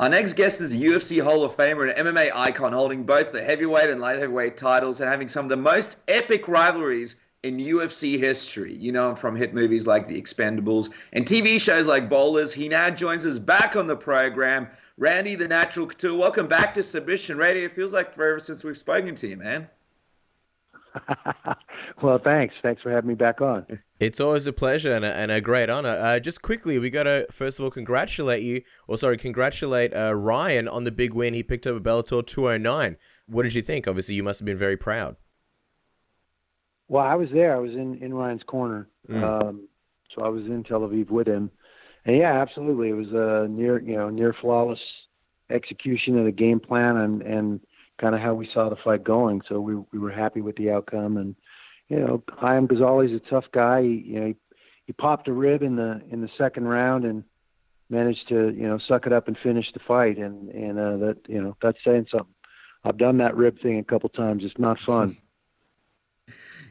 Our next guest is a UFC Hall of Famer and MMA icon, holding both the heavyweight and light heavyweight titles and having some of the most epic rivalries in UFC history. You know him from hit movies like The Expendables and TV shows like Bowlers. He now joins us back on the program. Randy, the Natural Couture, welcome back to Submission Radio. It feels like forever since we've spoken to you, man. Well, thanks. Thanks for having me back on. It's always a pleasure and a great honor. Just quickly, we got to, first of all, congratulate Ryan on the big win. He picked up a Bellator 209. What did you think? Obviously, you must have been very proud. Well, I was there. I was in Ryan's corner. So I was in Tel Aviv with him. And yeah, absolutely. It was a near flawless execution of the game plan and kind of how we saw the fight going. So we were happy with the outcome. And, Chaim Ghazali's a tough guy. He popped a rib in the second round and managed to, suck it up and finish the fight. And that's saying something. I've done that rib thing a couple times. It's not fun.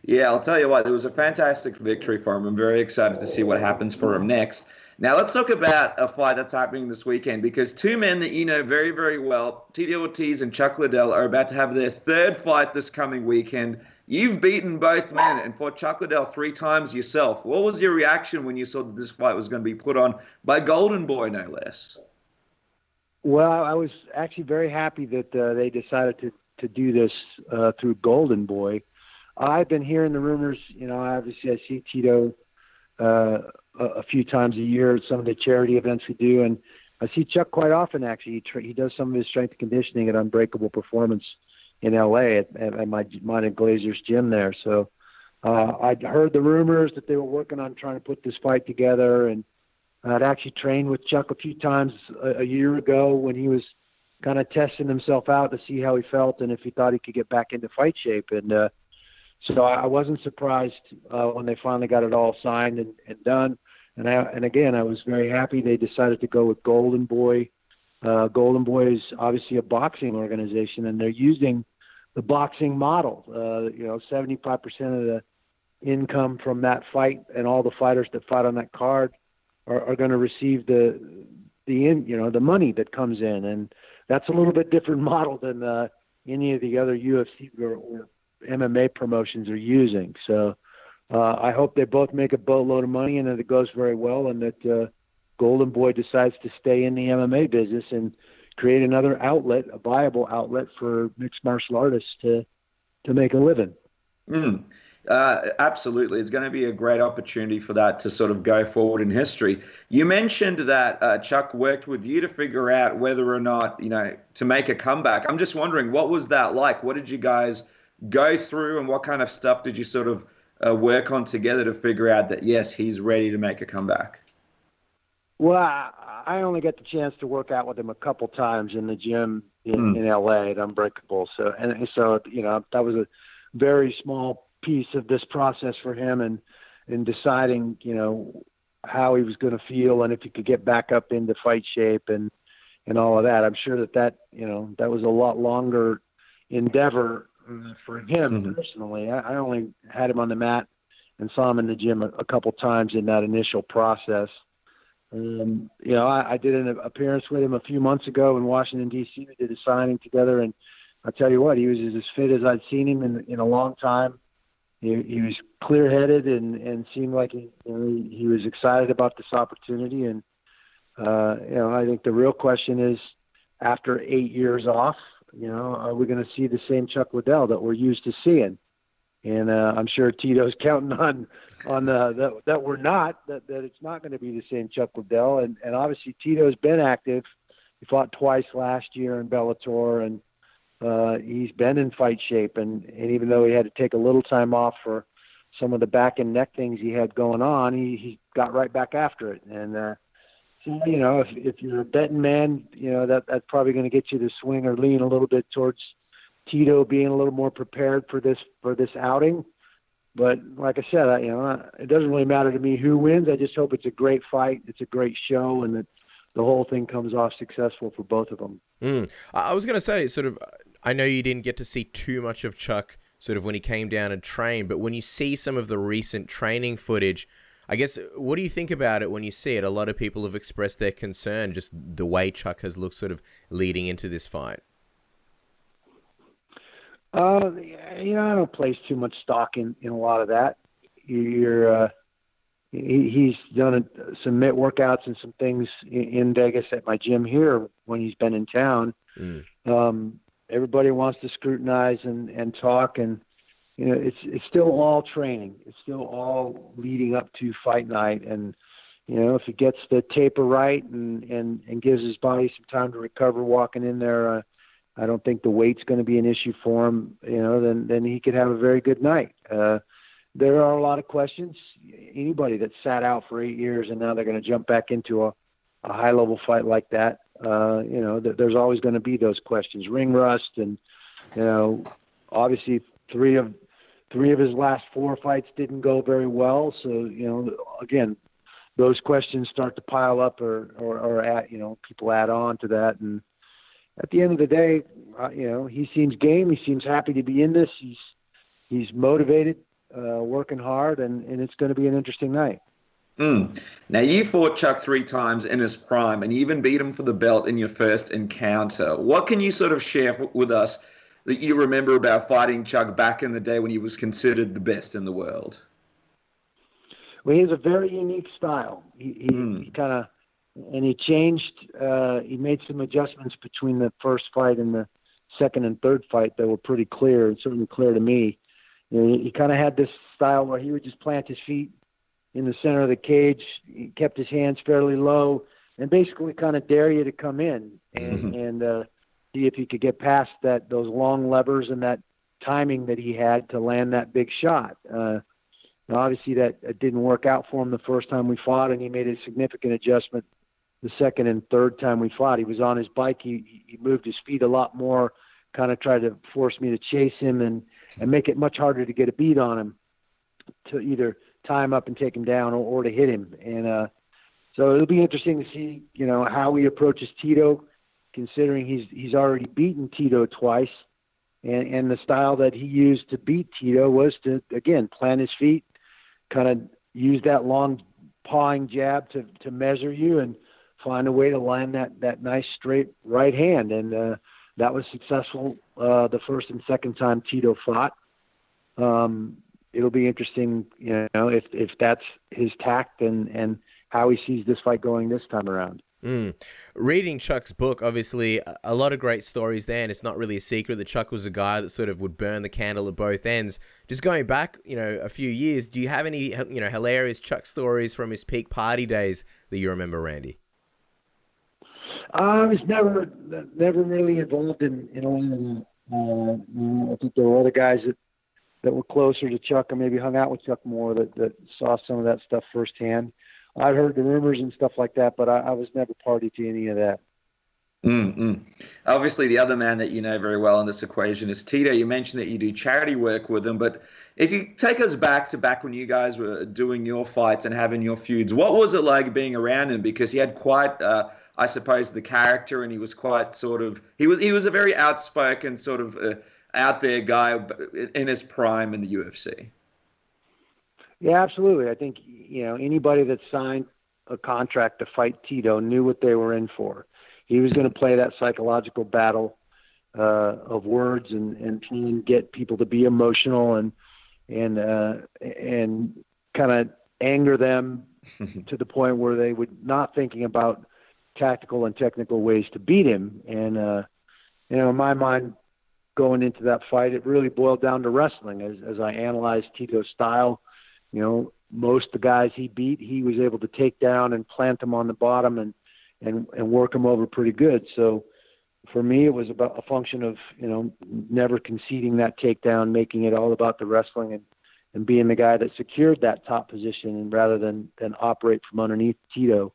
Yeah, I'll tell you what, it was a fantastic victory for him. I'm very excited to see what happens for him next. Now, let's talk about a fight that's happening this weekend, because two men that you know very, very well, Tito Ortiz and Chuck Liddell, are about to have their third fight this coming weekend. You've beaten both men and fought Chuck Liddell 3 times yourself. What was your reaction when you saw that this fight was going to be put on by Golden Boy, no less? Well, I was actually very happy that they decided to do this through Golden Boy. I've been hearing the rumors. Obviously I see Tito a few times a year at some of the charity events we do, and I see Chuck quite often. Actually, he does some of his strength and conditioning at Unbreakable Performance in LA at my mine and Glazer's gym there. So I'd heard the rumors that they were working on trying to put this fight together, and I'd actually trained with Chuck a few times a year ago when he was kind of testing himself out to see how he felt and if he thought he could get back into fight shape. And so I wasn't surprised when they finally got it all signed and done. And again, I was very happy they decided to go with Golden Boy. Golden Boy is obviously a boxing organization, and they're using the boxing model. 75% of the income from that fight and all the fighters that fight on that card are going to receive the money that comes in, and that's a little bit different model than any of the other UFC or MMA promotions are using. So I hope they both make a boatload of money and that it goes very well, and that Golden Boy decides to stay in the MMA business and create another outlet, a viable outlet for mixed martial artists to make a living. Absolutely. It's going to be a great opportunity for that to sort of go forward in history. You mentioned that Chuck worked with you to figure out whether or not, to make a comeback. I'm just wondering, what was that like? What did you guys go through, and what kind of stuff did you sort of work on together to figure out that, yes, he's ready to make a comeback? Well, I only got the chance to work out with him a couple times in the gym in LA at Unbreakable. So that was a very small piece of this process for him, and in deciding, how he was going to feel and if he could get back up into fight shape and all of that. I'm sure that was a lot longer endeavor for him personally. I only had him on the mat and saw him in the gym a couple times in that initial process. I did an appearance with him a few months ago in Washington, D.C. We did a signing together, and I'll tell you what, he was as fit as I'd seen him in a long time. He was clear-headed and seemed like he was excited about this opportunity. And, I think the real question is, after 8 years off, are we going to see the same Chuck Liddell that we're used to seeing? And I'm sure Tito's counting on that we're not, that it's not going to be the same Chuck Liddell. And obviously Tito's been active. He fought twice last year in Bellator, and he's been in fight shape. And even though he had to take a little time off for some of the back and neck things he had going on, he got right back after it. And so, if you're a betting man, that's probably going to get you to swing or lean a little bit towards Tito being a little more prepared for this outing. But like I said, it doesn't really matter to me who wins. I just hope it's a great fight, it's a great show, and that the whole thing comes off successful for both of them. I was going to say, sort of, I know you didn't get to see too much of Chuck sort of when he came down and trained, but when you see some of the recent training footage, I guess, what do you think about it when you see it? A lot of people have expressed their concern, just the way Chuck has looked sort of leading into this fight. I don't place too much stock in a lot of that. He's done some mitt workouts and some things in Vegas at my gym here when he's been in town. Everybody wants to scrutinize and talk, and it's still all training. It's still all leading up to fight night, and if he gets the taper right and gives his body some time to recover walking in there, I don't think the weight's going to be an issue for him. Then he could have a very good night. There are a lot of questions. Anybody that sat out for 8 years and now they're going to jump back into a high-level fight like that, there's always going to be those questions. Ring rust, and obviously three of his last 4 fights didn't go very well. So again, those questions start to pile up, or people add on to that. And at the end of the day, he seems game. He seems happy to be in this. He's motivated. Working hard, and it's going to be an interesting night. Now, you fought Chuck 3 times in his prime, and you even beat him for the belt in your first encounter. What can you sort of share with us that you remember about fighting Chuck back in the day when he was considered the best in the world? Well, he has a very unique style. He kind of, and he changed, he made some adjustments between the first fight and the second and third fight that were pretty clear, and certainly clear to me. He kind of had this style where he would just plant his feet in the center of the cage. He kept his hands fairly low and basically kind of dare you to come in and see if he could get past those long levers and that timing that he had to land that big shot. Obviously, that didn't work out for him the first time we fought, and he made a significant adjustment the second and third time we fought. He was on his bike. He moved his feet a lot more, kind of tried to force me to chase him and make it much harder to get a beat on him, to either tie him up and take him down or to hit him. And so it'll be interesting to see, how he approaches Tito, considering he's already beaten Tito twice. And the style that he used to beat Tito was to, again, plant his feet, kind of use that long pawing jab to measure you and find a way to land that nice straight right hand. And that was successful the first and second time Tito fought. It'll be interesting, if that's his tact and how he sees this fight going this time around. Reading Chuck's book, obviously, a lot of great stories there, and it's not really a secret that Chuck was a guy that sort of would burn the candle at both ends. Just going back, a few years, do you have any, hilarious Chuck stories from his peak party days that you remember, Randy? I was never really involved in all of that. I think there were other guys that were closer to Chuck and maybe hung out with Chuck more that saw some of that stuff firsthand. I'd heard the rumors and stuff like that, but I was never party to any of that. Obviously, the other man that you know very well in this equation is Tito. You mentioned that you do charity work with him, but if you take us back when you guys were doing your fights and having your feuds, what was it like being around him? Because he had quite, I suppose, the character, and he was quite sort of, he was a very outspoken sort of out there guy in his prime in the UFC. Yeah, absolutely. I think, anybody that signed a contract to fight Tito knew what they were in for. He was going to play that psychological battle of words and try and get people to be emotional and kind of anger them to the point where they would not thinking about tactical and technical ways to beat him. And, in my mind, going into that fight, it really boiled down to wrestling. As I analyzed Tito's style, most of the guys he beat, he was able to take down and plant them on the bottom and work them over pretty good. So for me, it was about a function of, never conceding that takedown, making it all about the wrestling and being the guy that secured that top position, and rather than operate from underneath Tito.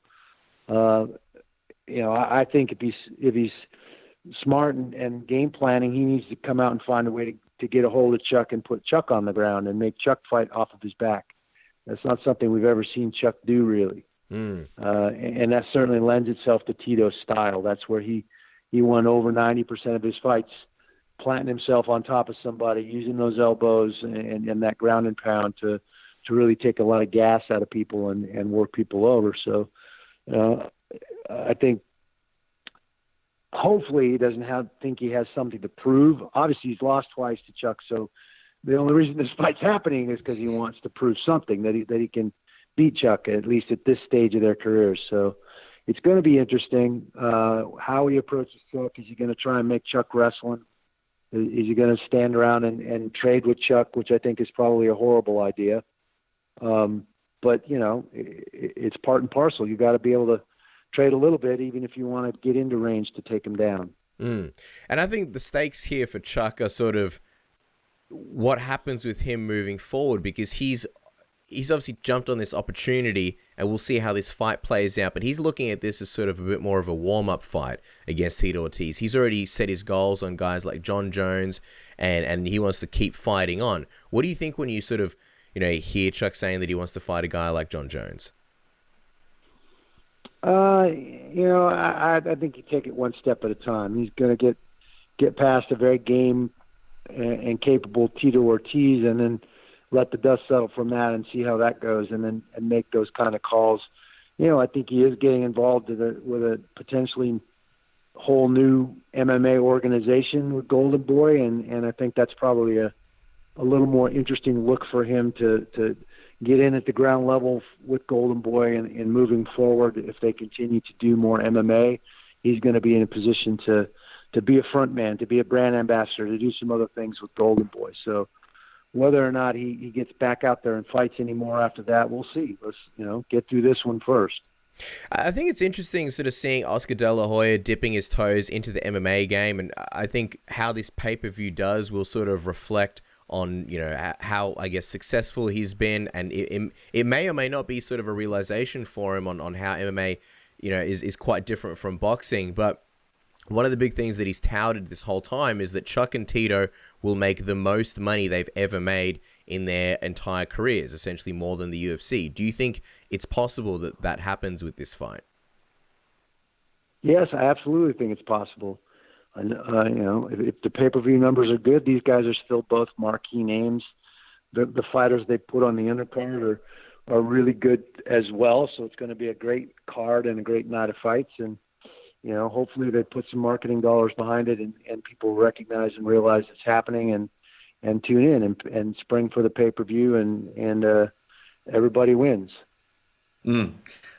I think if he's smart and game planning, he needs to come out and find a way to get a hold of Chuck and put Chuck on the ground and make Chuck fight off of his back. That's not something we've ever seen Chuck do, really. And that certainly lends itself to Tito's style. That's where he won over 90% of his fights, planting himself on top of somebody, using those elbows and that ground and pound to really take a lot of gas out of people and work people over. So I think hopefully he doesn't think he has something to prove. Obviously, he's lost twice to Chuck, so the only reason this fight's happening is because he wants to prove something, that he can beat Chuck, at least at this stage of their careers. So it's going to be interesting how he approaches Chuck. Is he going to try and make Chuck wrestling? Is he going to stand around and trade with Chuck, which I think is probably a horrible idea. But, it's part and parcel. You got to be able to trade a little bit, even if you want to get into range to take him down. And I think the stakes here for Chuck are sort of what happens with him moving forward, because he's obviously jumped on this opportunity, and we'll see how this fight plays out. But he's looking at this as sort of a bit more of a warm-up fight against Tito Ortiz. He's already set his goals on guys like John Jones, and he wants to keep fighting on. What do you think when you sort of, hear Chuck saying that he wants to fight a guy like John Jones? I think you take it one step at a time. He's going to get past a very game and capable Tito Ortiz, and then let the dust settle from that and see how that goes, and make those kind of calls. I think he is getting involved with a potentially whole new MMA organization with Golden Boy, and I think that's probably a little more interesting look for him to get in at the ground level with Golden Boy and moving forward. If they continue to do more MMA, he's going to be in a position to be a front man, to be a brand ambassador, to do some other things with Golden Boy. So whether or not he gets back out there and fights anymore after that, we'll see. Let's get through this one first. I think it's interesting sort of seeing Oscar De La Hoya dipping his toes into the MMA game, and I think how this pay-per-view does will sort of reflect on how, I guess, successful he's been, and it may or may not be sort of a realization for him on how MMA is quite different from boxing. But one of the big things that he's touted this whole time is that Chuck and Tito will make the most money they've ever made in their entire careers, essentially more than the UFC. Do you think it's possible that happens with this fight? Yes, I absolutely think it's possible. And, if the pay-per-view numbers are good, these guys are still both marquee names. The fighters they put on the undercard are really good as well, so it's going to be a great card and a great night of fights. And hopefully they put some marketing dollars behind it, and people recognize and realize it's happening and tune in and spring for the pay-per-view, and everybody wins.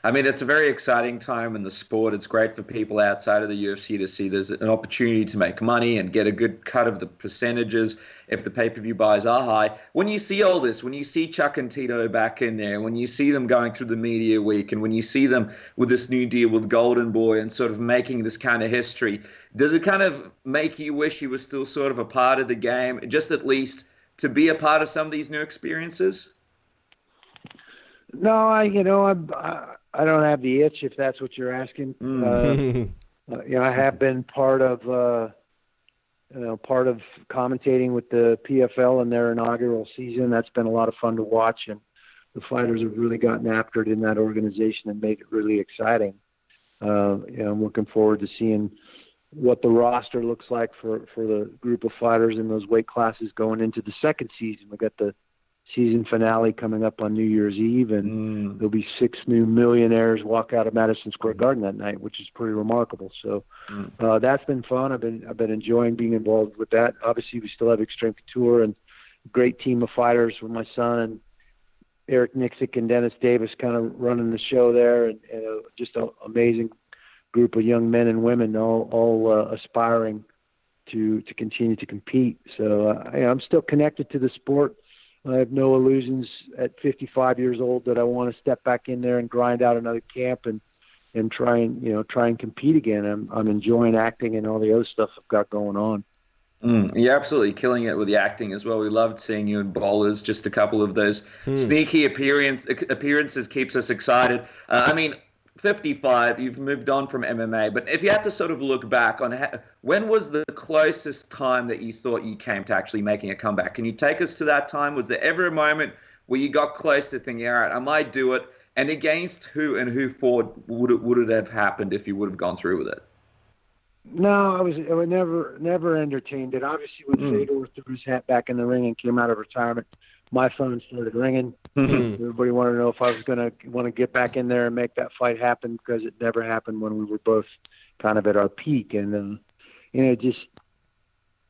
I mean, it's a very exciting time in the sport. It's great for people outside of the UFC to see there's an opportunity to make money and get a good cut of the percentages if the pay-per-view buys are high. When you see all this, when you see Chuck and Tito back in there, when you see them going through the media week, and when you see them with this new deal with Golden Boy and sort of making this kind of history, does it kind of make you wish you were still sort of a part of the game, just at least to be a part of some of these new experiences? No, I don't have the itch, if that's what you're asking. I have been part of commentating with the PFL in their inaugural season. That's been a lot of fun to watch, and the fighters have really gotten after it in that organization and made it really exciting. I'm looking forward to seeing what the roster looks like for the group of fighters in those weight classes going into the second season. We got the season finale coming up on New Year's Eve, and there'll be 6 new millionaires walk out of Madison Square Garden that night, which is pretty remarkable. So that's been fun. I've been enjoying being involved with that. Obviously, we still have Extreme Couture and a great team of fighters with my son and Eric Nixick and Dennis Davis kind of running the show there, and just an amazing group of young men and women, all aspiring to continue to compete. So I'm still connected to the sport. I have no illusions at 55 years old that I want to step back in there and grind out another camp and try and compete again. I'm enjoying acting and all the other stuff I've got going on. You're absolutely killing it with the acting as well. We loved seeing you in Bowlers. Just a couple of those sneaky appearances keeps us excited. 55, you've moved on from MMA, but if you had to sort of look back on when was the closest time that you thought you came to actually making a comeback? Can you take us to that time? Was there ever a moment where you got close to thinking, all right, I might do it? And against who and who for would it have happened if you would have gone through with it? No, I would never entertained it. Obviously, when Fedor threw his hat back in the ring and came out of retirement, my phone started ringing. Everybody wanted to know if I was going to want to get back in there and make that fight happen, because it never happened when we were both kind of at our peak. And, it just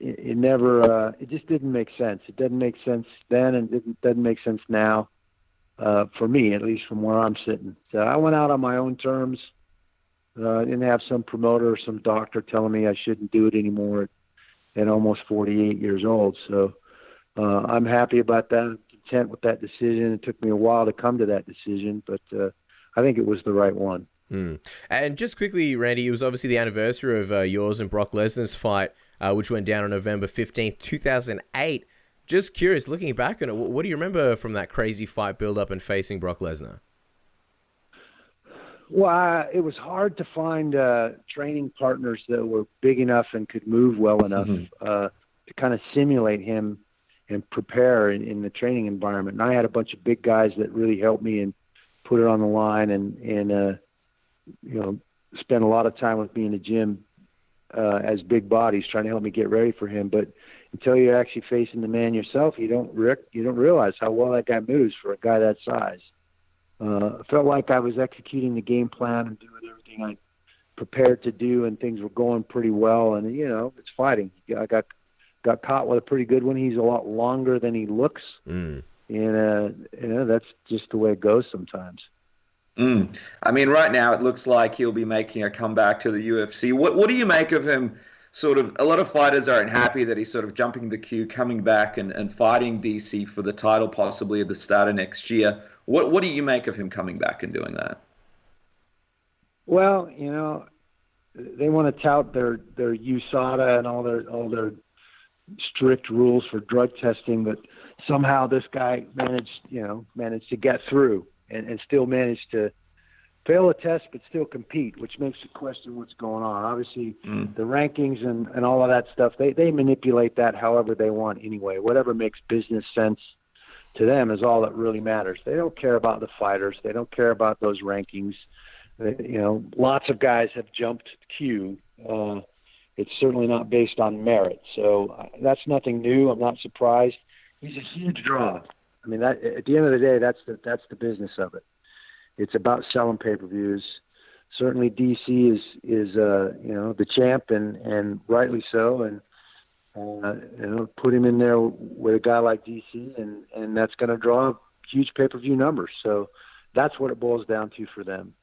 didn't make sense. It didn't make sense then, and it doesn't make sense now, for me, at least from where I'm sitting. So I went out on my own terms. I didn't have some promoter or some doctor telling me I shouldn't do it anymore at almost 48 years old. So I'm happy about that. I'm content with that decision. It took me a while to come to that decision, but I think it was the right one. And just quickly, Randy, it was obviously the anniversary of yours and Brock Lesnar's fight, which went down on November 15th, 2008. Just curious, looking back on it, what do you remember from that crazy fight build-up and facing Brock Lesnar? Well, it was hard to find training partners that were big enough and could move well enough to kind of simulate him and prepare in the training environment. And I had a bunch of big guys that really helped me and put it on the line and spent a lot of time with me in the gym as big bodies trying to help me get ready for him. But until you're actually facing the man yourself, you don't realize how well that guy moves for a guy that size. I felt like I was executing the game plan and doing everything I prepared to do, and things were going pretty well. And it's fighting. I got caught with a pretty good one. He's a lot longer than he looks, and that's just the way it goes sometimes. I mean, right now it looks like he'll be making a comeback to the UFC. What do you make of him? Sort of, a lot of fighters aren't happy that he's sort of jumping the queue, coming back and fighting DC for the title possibly at the start of next year. What do you make of him coming back and doing that? Well, they want to tout their USADA and all their strict rules for drug testing, but somehow this guy managed to get through and still managed to fail a test but still compete, which makes you question what's going on. Obviously, the rankings and all of that stuff, they manipulate that however they want anyway. Whatever makes business sense to them is all that really matters. They don't care about the fighters. They don't care about those rankings. Lots of guys have jumped queue. It's certainly not based on merit. So that's nothing new. I'm not surprised. He's a huge draw. I mean, at the end of the day, that's the business of it. It's about selling pay-per-views. Certainly, DC is the champ, and rightly so. And put him in there with a guy like DC, and that's going to draw huge pay-per-view numbers. So that's what it boils down to for them.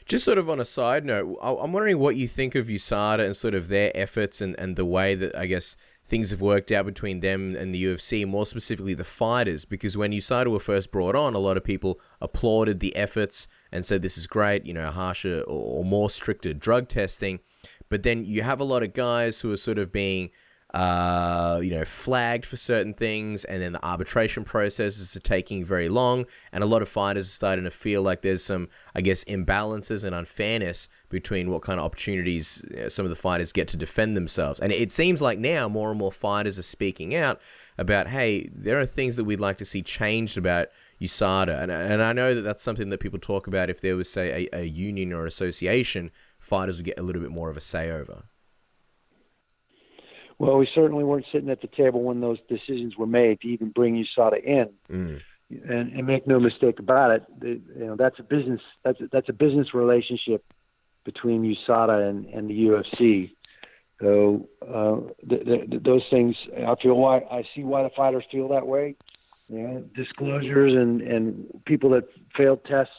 Just sort of on a side note, I'm wondering what you think of USADA and sort of their efforts and the way that, I guess, things have worked out between them and the UFC, more specifically the fighters, because when USADA were first brought on, a lot of people applauded the efforts and said this is great, harsher or more stricter drug testing. But then you have a lot of guys who are sort of being flagged for certain things, and then the arbitration processes are taking very long, and a lot of fighters are starting to feel like there's some, I guess, imbalances and unfairness between what kind of opportunities some of the fighters get to defend themselves. And it seems like now more and more fighters are speaking out about, hey, there are things that we'd like to see changed about USADA. And I know that that's something that people talk about. If there was, say, a union or association, fighters would get a little bit more of a say over. Well, we certainly weren't sitting at the table when those decisions were made to even bring USADA in. And make no mistake about it, that's a business. That's a business relationship between USADA and the UFC. So those things, I see why the fighters feel that way. Disclosures and people that failed tests,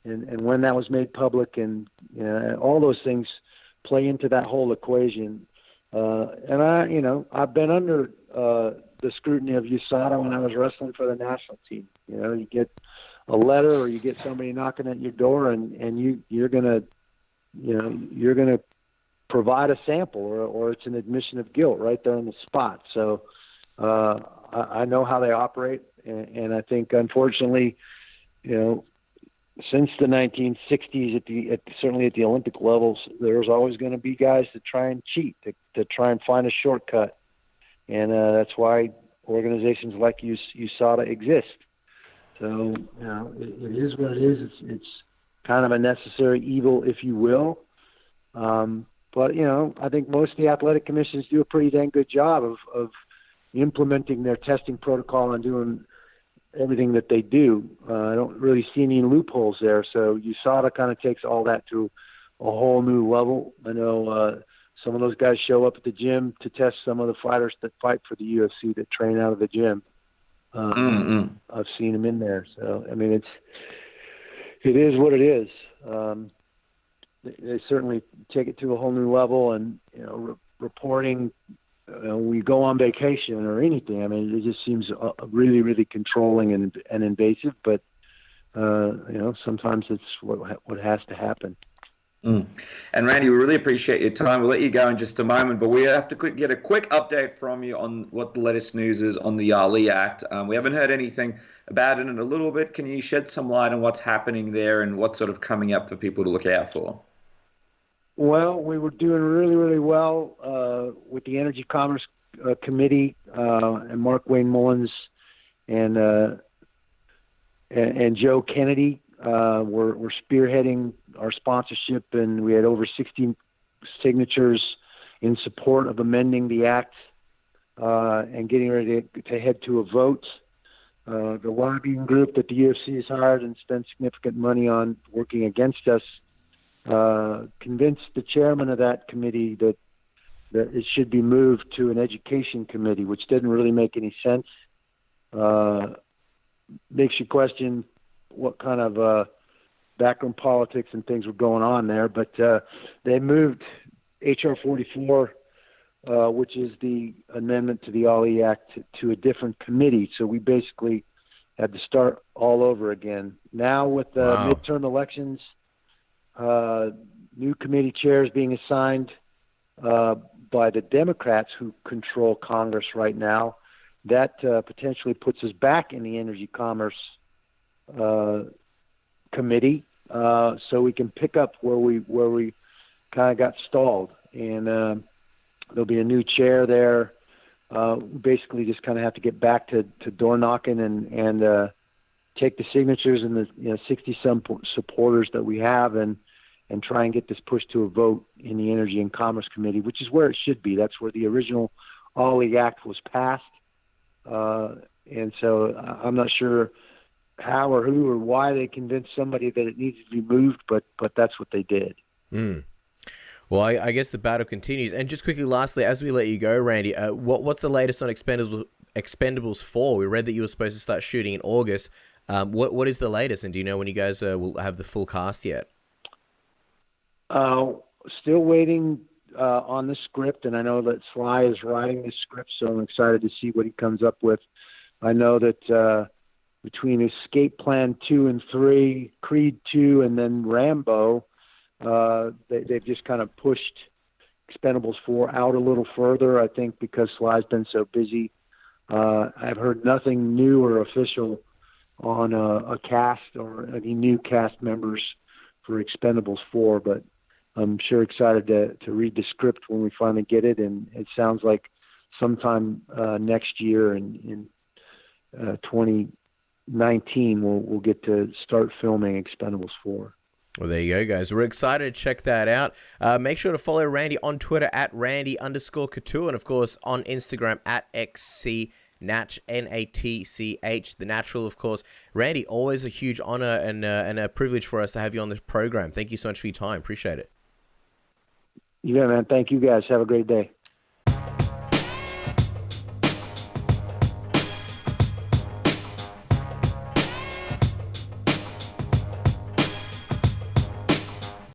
and when that was made public, and all those things play into that whole equation. And I've been under the scrutiny of USADA when I was wrestling for the national team. You get a letter or you get somebody knocking at your door, and you're gonna provide a sample, or it's an admission of guilt right there on the spot. So I know how they operate, and I think unfortunately, since the 1960s, certainly at the Olympic levels, there's always going to be guys that try and cheat, to try and find a shortcut. And that's why organizations like USADA exist. So, it is what it is. It's kind of a necessary evil, if you will. But, I think most of the athletic commissions do a pretty dang good job of implementing their testing protocol and doing everything that they do. I don't really see any loopholes there. So USADA kind of takes all that to a whole new level. I know some of those guys show up at the gym to test some of the fighters that fight for the UFC that train out of the gym. I've seen them in there. So, I mean, it is what it is. They certainly take it to a whole new level, and, reporting, we go on vacation or anything. I mean, it just seems really, really controlling and invasive, but, sometimes it's what has to happen. And Randy, we really appreciate your time. We'll let you go in just a moment, but we have to get a quick update from you on what the latest news is on the Ahly Act. We haven't heard anything about it in a little bit. Can you shed some light on what's happening there and what's sort of coming up for people to look out for? Well, we were doing really, really well with the Energy Commerce Committee and Mark Wayne Mullins and Joe Kennedy. We're spearheading our sponsorship, and we had over 60 signatures in support of amending the act and getting ready to head to a vote. The lobbying group that the UFC has hired and spent significant money on working against us convinced the chairman of that committee that it should be moved to an education committee, which didn't really make any sense. Makes you question what kind of backroom politics and things were going on there, but they moved H.R. 44, which is the amendment to the Ahly Act, to a different committee. So we basically had to start all over again. Now with the midterm elections, new committee chairs being assigned by the Democrats who control Congress right now, that potentially puts us back in the Energy Commerce Committee, so we can pick up where we kind of got stalled, and there'll be a new chair there. Basically, just kind of have to get back to door knocking and take the signatures and the 60 some supporters that we have, and try and get this pushed to a vote in the Energy and Commerce Committee, which is where it should be. That's where the original Ahly Act was passed, and so I'm not sure how or who or why they convinced somebody that it needs to be moved, but that's what they did. Well, I guess the battle continues. And just quickly, lastly, as we let you go, Randy, what's the latest on Expendables 4? We read that you were supposed to start shooting in August. What is the latest, and do you know when you guys will have the full cast yet? Still waiting on the script, and I know that Sly is writing the script, so I'm excited to see what he comes up with. I know that between Escape Plan 2 and 3, Creed 2, and then Rambo, they've just kind of pushed Expendables 4 out a little further, I think, because Sly's been so busy. I've heard nothing new or official on a cast or any new cast members for Expendables 4, but I'm sure excited to read the script when we finally get it, and it sounds like sometime next year in 2019 we'll get to start filming Expendables 4. Well, there you go, guys. We're excited to check that out. Make sure to follow Randy on Twitter at Randy_Couture, and of course on Instagram at XCNatch, NATCH, The Natural, of course. Randy, always a huge honor and a privilege for us to have you on this program. Thank you so much for your time. Appreciate it. Yeah, man. Thank you, guys. Have a great day.